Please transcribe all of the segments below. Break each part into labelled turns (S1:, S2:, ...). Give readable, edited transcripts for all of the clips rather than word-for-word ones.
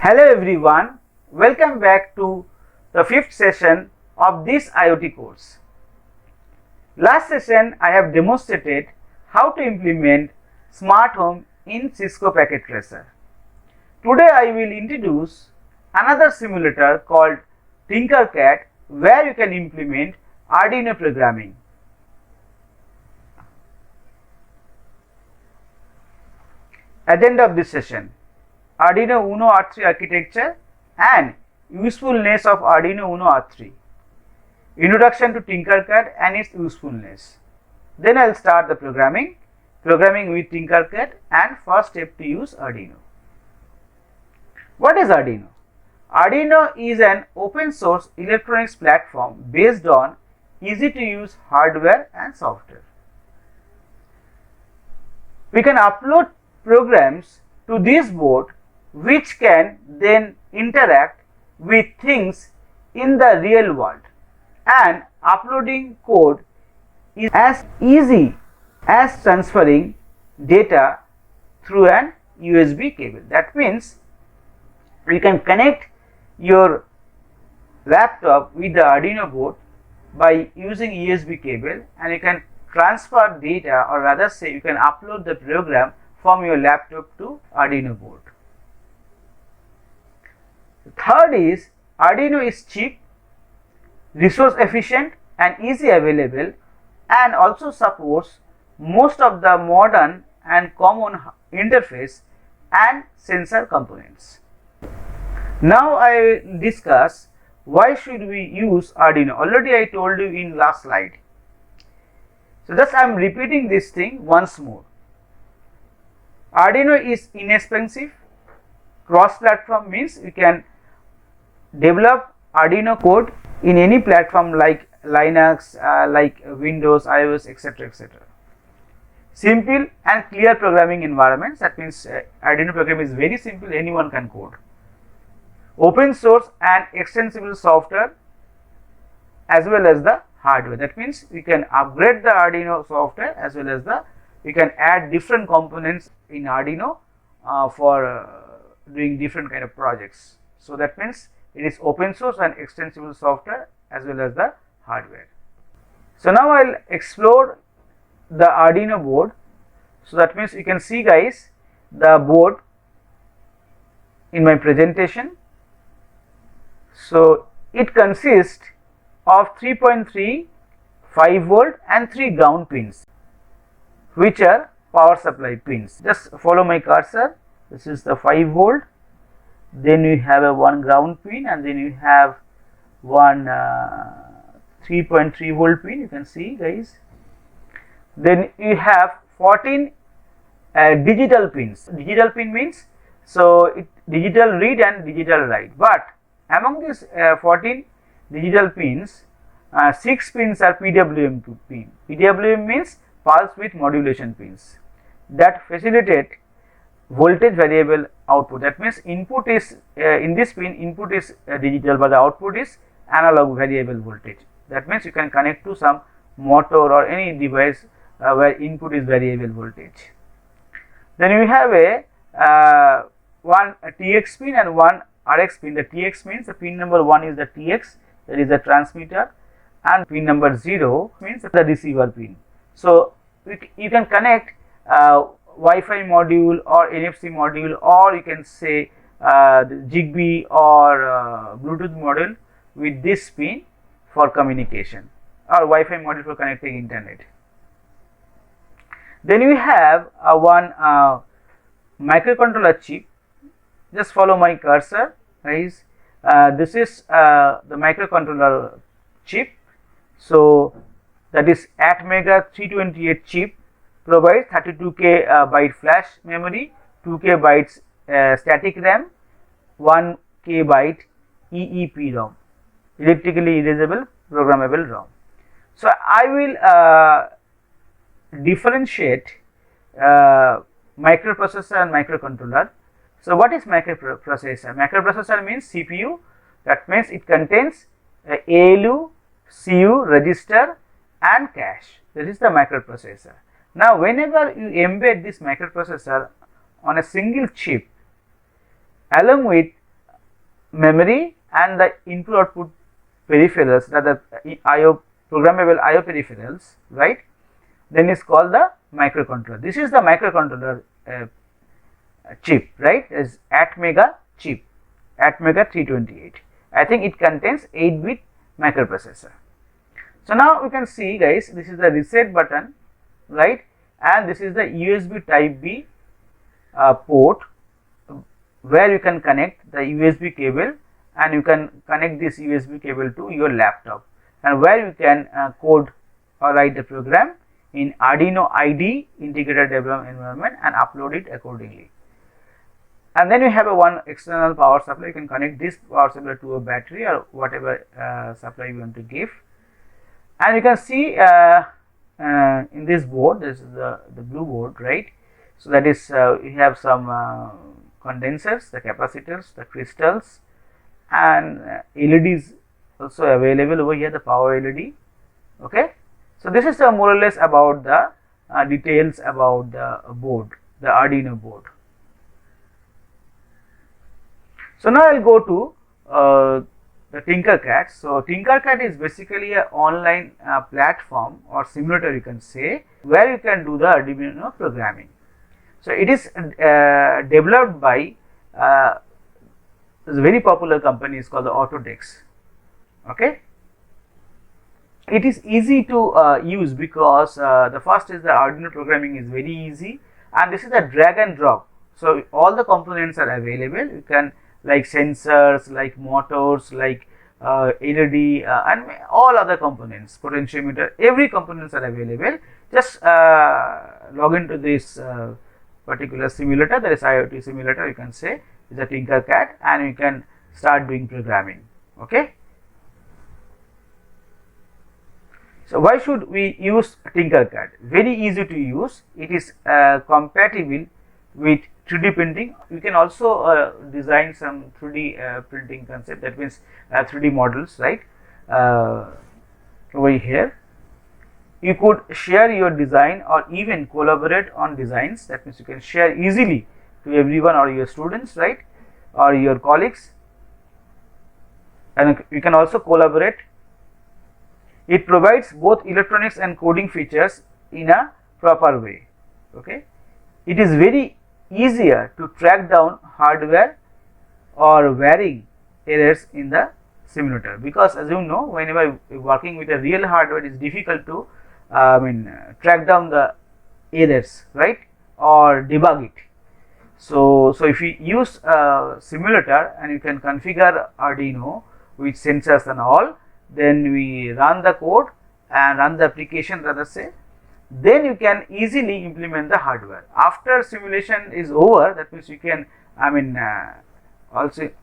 S1: Hello everyone, welcome back to the fifth session of this IoT course. Last session I have demonstrated how to implement smart home in Cisco Packet Tracer. Today I will introduce another simulator called Tinkercad where you can implement Arduino programming. Agenda of this session: Arduino Uno R3 architecture and usefulness of Arduino Uno R3, introduction to Tinkercad and its usefulness. Then I will start the programming with Tinkercad and first step to use Arduino. What is Arduino? Arduino is an open source electronics platform based on easy to use hardware and software. We can upload programs to this board which can then interact with things in the real world, and uploading code is as easy as transferring data through an USB cable. That means you can connect your laptop with the Arduino board by using USB cable, and you can transfer data, or rather say you can upload the program from your laptop to Arduino board. Third is Arduino is cheap, resource efficient and easy available, and also supports most of the modern and common interface and sensor components. Now I will discuss why should we use Arduino. Already I told you in last slide. So thus I am repeating this thing once more. Arduino is inexpensive. Cross-platform means you can develop Arduino code in any platform like Linux, like Windows, iOS, etc. etc. Simple and clear programming environments. That means Arduino program is very simple, anyone can code. Open source and extensible software as well as the hardware. That means we can upgrade the Arduino software as well as we can add different components in Arduino for doing different kind of projects. So that means it is open source and extensible software as well as the hardware. So now I will explore the Arduino board. So that means you can see guys the board in my presentation. So it consists of 3.3, 5 volt and 3 ground pins, which are power supply pins. Just follow my cursor. This is the 5 volt, then you have a 1 ground pin, and then you have one 3.3 volt pin, you can see guys. Then you have 14 digital pins. Digital pin means digital read and digital write, but among these 14 digital pins, 6 pins are PWM pin. PWM means pulse width modulation pins that facilitate voltage variable output. That means input is in this pin, input is digital, but the output is analog variable voltage. That means you can connect to some motor or any device where input is variable voltage. Then you have one TX pin and one RX pin. The TX means the pin number 1 is the TX, that is the transmitter, and pin number 0 means the receiver pin. So you can connect Wi-Fi module or NFC module, or you can say Zigbee or Bluetooth module with this pin for communication, or Wi-Fi module for connecting internet. Then we have one microcontroller chip. Just follow my cursor guys. This is the microcontroller chip. So that is Atmega 328 chip, provides 32K byte flash memory, 2K bytes static RAM, 1K byte EEPROM, electrically erasable programmable ROM. So I will differentiate microprocessor and microcontroller. So what is microprocessor? Microprocessor means CPU. That means it contains ALU, CU, register and cache. This is the microprocessor. Now whenever you embed this microprocessor on a single chip along with memory and the input output peripherals, that the IO programmable IO peripherals, right, then is called the microcontroller. This is the microcontroller chip, right, is Atmega chip, Atmega 328. I think it contains 8-bit microprocessor. So now we can see, guys, this is the reset button, right, and this is the USB type B port where you can connect the USB cable, and you can connect this USB cable to your laptop, and where you can code or write the program in Arduino IDE integrated development environment and upload it accordingly. And then you have a one external power supply. You can connect this power supply to a battery or whatever supply you want to give. And you can see in this board, this is the blue board, right. So that is you have some condensers, the capacitors, the crystals, and LEDs also available over here, the power LED. Okay. So this is more or less about the details about the board, the Arduino board. So now I'll go to the Tinkercad. So Tinkercad is basically an online platform or simulator, you can say, where you can do the Arduino programming. So it is developed by a very popular company is called the Autodesk. Okay. It is easy to use because the first is the Arduino programming is very easy, and this is a drag and drop. So all the components are available. You can, like sensors, like motors, like LED, and all other components, potentiometer, every components are available. Just log into this particular simulator, that is IoT simulator, you can say, is a Tinkercad, and you can start doing programming. Okay. So why should we use Tinkercad? Very easy to use. It is compatible with 3D printing. You can also design some 3D printing concept, that means 3D models, right, over here. You could share your design or even collaborate on designs, that means you can share easily to everyone or your students, right, or your colleagues, and you can also collaborate. It provides both electronics and coding features in a proper way. Okay. It is very easier to track down hardware or wiring errors in the simulator, because as you know, whenever working with a real hardware, it is difficult to track down the errors, right, or debug it. So if you use a simulator and you can configure Arduino with sensors and all, then we run the code and run the application, rather say, then you can easily implement the hardware. After simulation is over, that means you can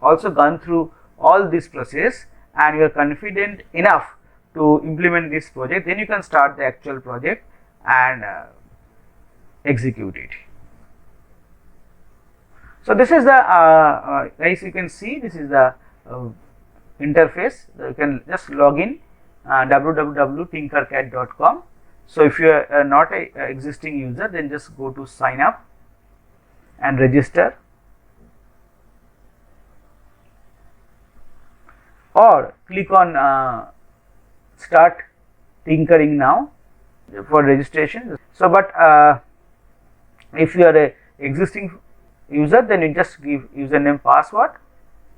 S1: also gone through all this process and you are confident enough to implement this project, then you can start the actual project and execute it. So this is the as you can see, this is the interface. You can just log in www.tinkercad.com. So if you are not a existing user, then just go to sign up and register, or click on start tinkering now for registration. So but if you are a existing user, then you just give username, password.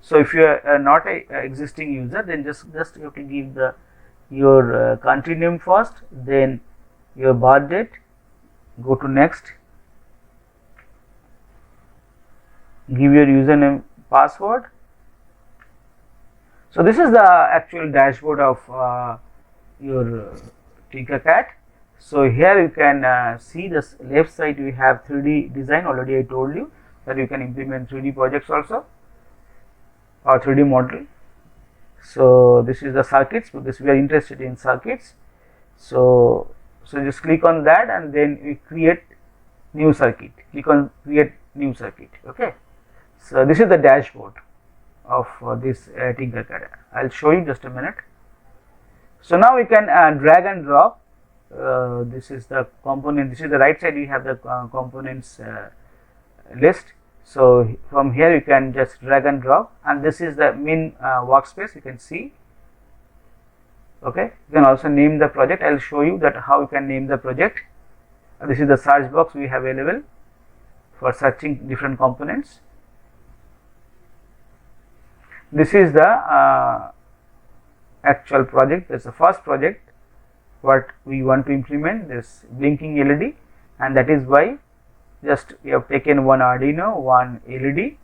S1: So if you are not a existing user, then just you have to give your country name first, then your birth date, go to next, give your username, password. So this is the actual dashboard of your Tinkercad. So here you can see this left side, we have 3D design. Already I told you that you can implement 3D projects also, or 3D model. So this is the circuits, because we are interested in circuits. So just click on that and then we create new circuit. Click on create new circuit. Okay. So this is the dashboard of this Tinkercad. I'll show you just a minute. So now we can drag and drop. This is the component. This is the right side. We have the components list. So from here you can just drag and drop, and this is the main workspace, you can see. Okay, you can also name the project. I will show you that how you can name the project. This is the search box we have available for searching different components. This is the actual project. That's the first project what we want to implement, this blinking LED, and that is why just we have taken one Arduino, one LED.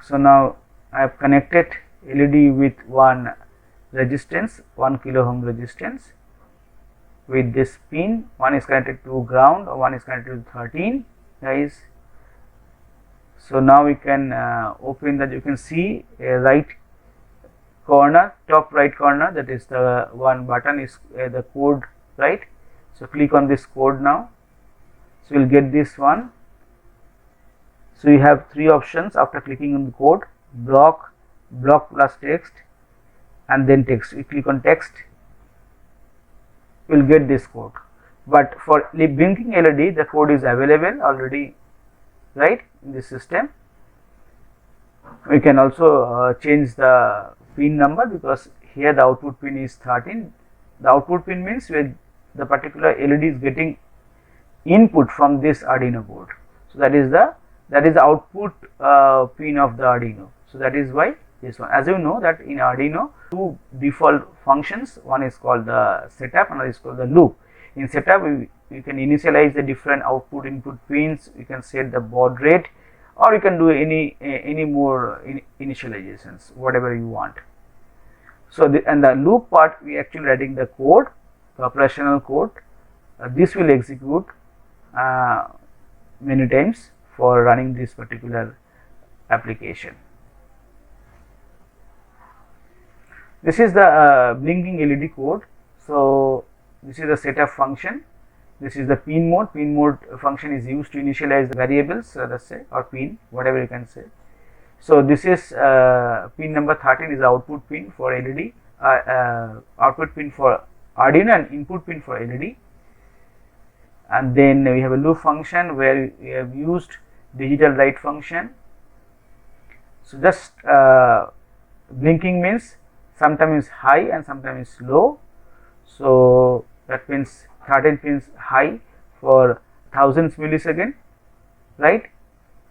S1: So now I have connected LED with one resistance, 1 kilo ohm resistance with this pin. One is connected to ground, one is connected to 13, guys. So now we can open that. You can see a right corner, top right corner, that is the one button is the code, right? So click on this code now. So you will get this one. So you have three options after clicking on the code: block plus text, and then text. You click on text, you will get this code. But for blinking LED, the code is available already, right, in this system. We can also change the pin number, because here the output pin is 13. The output pin means where the particular LED is getting input from this Arduino board. So that is the output pin of the Arduino. So that is why this one. As you know that in Arduino, two default functions, one is called the setup, another is called the loop. In setup, you can initialize the different output input pins, you can set the baud rate, or you can do any more initializations, whatever you want. So and the loop part, we actually writing the code, the operational code. This will execute many times for running this particular application. This is the blinking LED code. So this is the setup function. This is the pin mode. Pin mode function is used to initialize the variables, let's say, or pin, whatever you can say. So this is pin number 13 is the output pin for LED, output pin for Arduino, and input pin for LED. And then we have a loop function where we have used digital write function. So just blinking means sometimes is high and sometimes is low. So that means 13 pins high for thousands millisecond, right,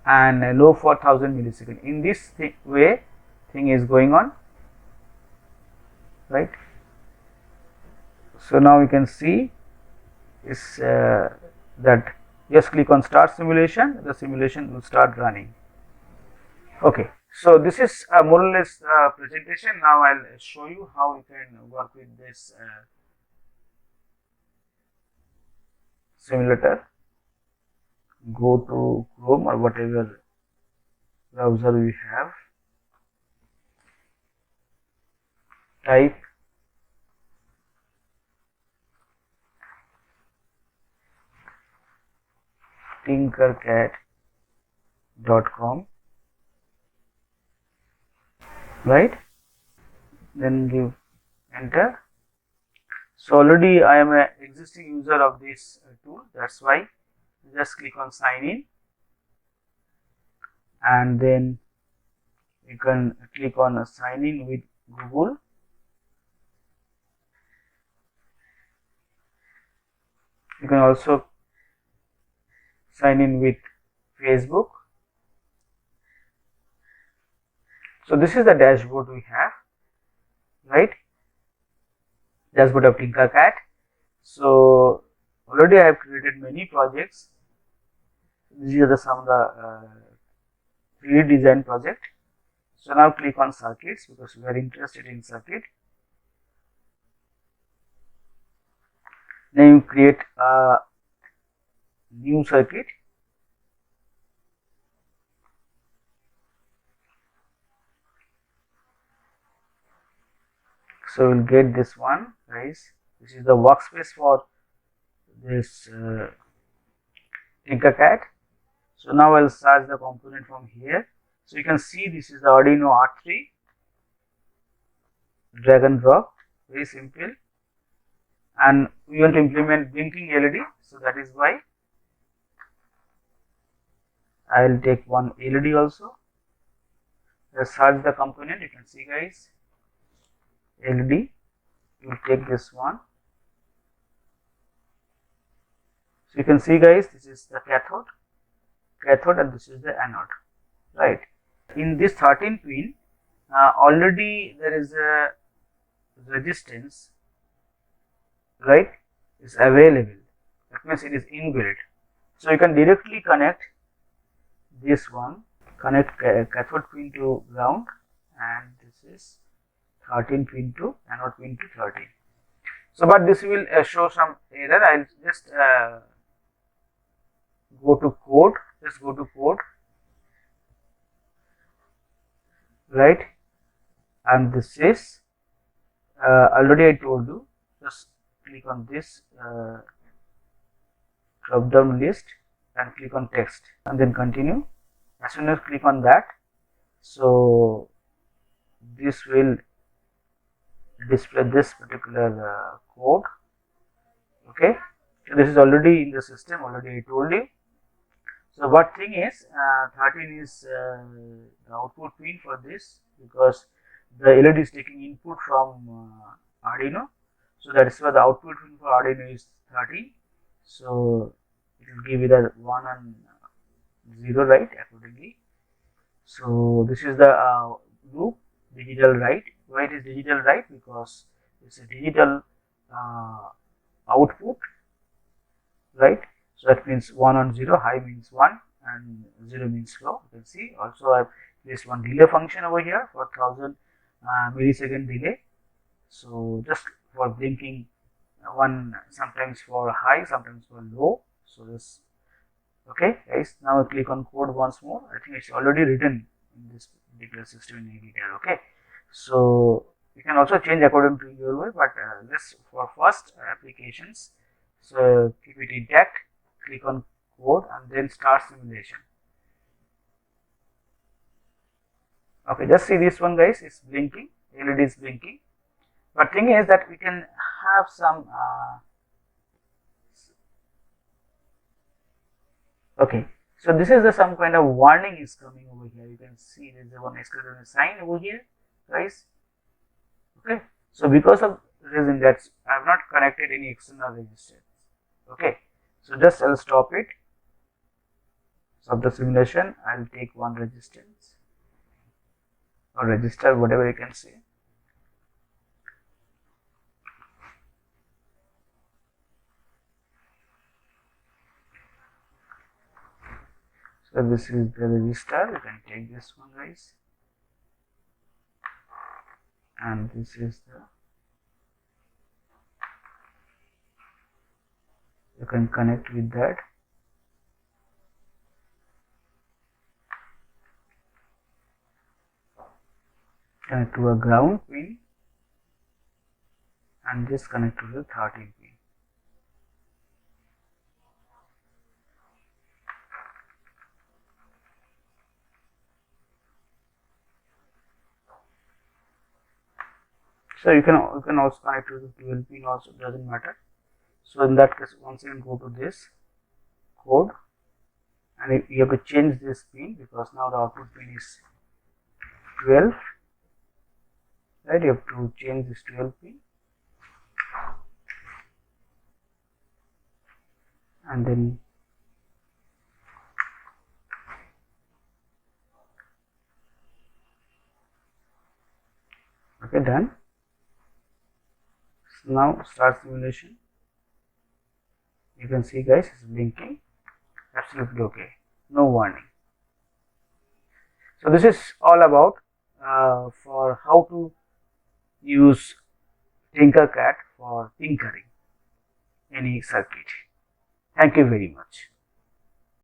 S1: and low for 1000 millisecond. In this way thing is going on, right. So now we can see is that just click on start simulation, the simulation will start running. Okay, so this is more or less presentation. Now I'll show you how you can work with this simulator. Go to Chrome or whatever browser we have, type Tinkercad.com, right, then give enter. So already I am an existing user of this tool, that's why just click on sign in, and then you can click on sign in with Google. You can also sign in with Facebook. So this is the dashboard we have, right, dashboard of Tinkercad. So already I have created many projects. These are some of the 3D design project. So now click on circuits, because we are interested in circuit. Then you create a new circuit. So we'll get this one, guys. This is the workspace for this Tinkercad. So now I'll search the component from here. So you can see this is the Arduino R3. Drag and drop, very simple. And we want to implement blinking LED. So that is why I will take one LED also. Let's search the component. You can see guys, LED. You will take this one. So you can see guys, this is the cathode, and this is the anode, right? In this 13 pin, already there is a resistance, right? Is available. That means it is inbuilt. So you can directly connect this one, connect cathode pin to ground, and this is 13 pin to anode pin to 13. So, but this will show some error. I will just go to code. Just go to code, right? And this is already I told you. Just click on this drop down list and click on text, and then continue. As soon as click on that, so this will display this particular code. Okay, so this is already in the system, already I told you. So what thing is, 13 is the output pin for this, because the LED is taking input from Arduino. So that is why the output pin for Arduino is 13. So it will give either 1 and 0, right, accordingly. So this is the loop, digital write. Why it is digital write? Because it's a digital output, right? So that means 1 and 0, high means 1 and 0 means low. You can see also I have placed one delay function over here for 1000 millisecond delay. So just for blinking, one sometimes for high, sometimes for low. So this, okay guys, now I click on code once more. I think it's already written in this particular system in editor. Okay, so you can also change according to your way, but this for first applications. So keep it intact, click on code and then start simulation. Okay, just see this one guys, it's blinking, LED is blinking. But thing is that we can have some okay, so this is the some kind of warning is coming over here. You can see there is a one exclamation sign over here, guys. Okay, so because of reason that I have not connected any external resistance. Okay, so just I'll stop it. Stop the simulation. I'll take one resistance or resistor, whatever you can say. So this is the resistor. You can take this one, guys, and this is the, you can connect with that. Connect to a ground pin and this connect to the 13 pin. So you can also connect to the 12 pin also, doesn't matter. So in that case, once again go to this code and you have to change this pin because now the output pin is 12, right? You have to change this 12 pin and then okay, done. So now start simulation. You can see guys, it's blinking, absolutely okay, no warning. So this is all about for how to use Tinkercad for tinkering any circuit. Thank you very much.